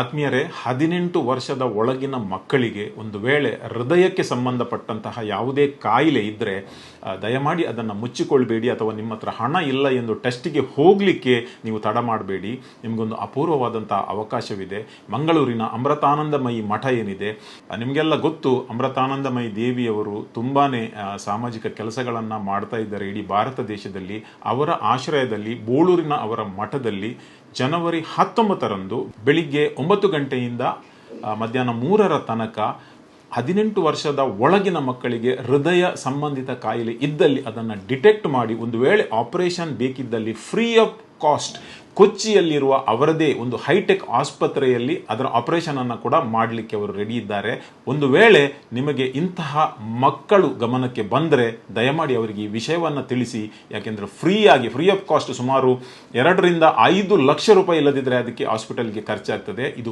ಆತ್ಮೀಯರೇ, 18 ವರ್ಷದ ಒಳಗಿನ ಮಕ್ಕಳಿಗೆ ಒಂದು ವೇಳೆ ಹೃದಯಕ್ಕೆ ಸಂಬಂಧಪಟ್ಟಂತಹ ಯಾವುದೇ ಕಾಯಿಲೆ ಇದ್ದರೆ ದಯಮಾಡಿ ಅದನ್ನು ಮುಚ್ಚಿಕೊಳ್ಬೇಡಿ, ಅಥವಾ ನಿಮ್ಮ ಹತ್ರ ಹಣ ಇಲ್ಲ ಎಂದು ಟೆಸ್ಟಿಗೆ ಹೋಗಲಿಕ್ಕೆ ನೀವು ತಡ ಮಾಡಬೇಡಿ. ನಿಮಗೊಂದು ಅಪೂರ್ವವಾದಂಥ ಅವಕಾಶವಿದೆ. ಮಂಗಳೂರಿನ ಅಮೃತಾನಂದಮಯಿ ಮಠ ಏನಿದೆ, ನಿಮಗೆಲ್ಲ ಗೊತ್ತು, ಅಮೃತಾನಂದಮಯಿ ದೇವಿಯವರು ತುಂಬಾ ಸಾಮಾಜಿಕ ಕೆಲಸಗಳನ್ನು ಮಾಡ್ತಾ ಇದ್ದಾರೆ ಇಡೀ ಭಾರತ ದೇಶದಲ್ಲಿ. ಅವರ ಆಶ್ರಯದಲ್ಲಿ ಬೋಳೂರಿನ ಅವರ ಮಠದಲ್ಲಿ ಜನವರಿ 19ರಂದು ಬೆಳಿಗ್ಗೆ 9 ಗಂಟೆಯಿಂದ ಮಧ್ಯಾಹ್ನ 3ರ ತನಕ 18 ವರ್ಷದ ಒಳಗಿನ ಮಕ್ಕಳಿಗೆ ಹೃದಯ ಸಂಬಂಧಿತ ಕಾಯಿಲೆ ಇದ್ದಲ್ಲಿ ಅದನ್ನು ಡಿಟೆಕ್ಟ್ ಮಾಡಿ, ಒಂದು ವೇಳೆ ಆಪರೇಷನ್ ಬೇಕಿದ್ದಲ್ಲಿ ಫ್ರೀ ಆಫ್ ಕಾಸ್ಟ್ ಕೊಚ್ಚಿಯಲ್ಲಿರುವ ಅವರದೇ ಒಂದು ಹೈಟೆಕ್ ಆಸ್ಪತ್ರೆಯಲ್ಲಿ ಅದರ ಆಪರೇಷನ್ ಅನ್ನು ಕೂಡ ಮಾಡಲಿಕ್ಕೆ ಅವರು ರೆಡಿ ಇದ್ದಾರೆ. ಒಂದು ವೇಳೆ ನಿಮಗೆ ಇಂತಹ ಮಕ್ಕಳು ಗಮನಕ್ಕೆ ಬಂದರೆ ದಯಮಾಡಿ ಅವರಿಗೆ ಈ ವಿಷಯವನ್ನು ತಿಳಿಸಿ. ಯಾಕೆಂದರೆ ಫ್ರೀ ಆಫ್ ಕಾಸ್ಟ್ ಸುಮಾರು 2 ರಿಂದ 5 ಲಕ್ಷ ರೂಪಾಯಿ ಇಲ್ಲದಿದ್ದರೆ ಅದಕ್ಕೆ ಹಾಸ್ಪಿಟಲ್ಗೆ ಖರ್ಚಾಗ್ತದೆ. ಇದು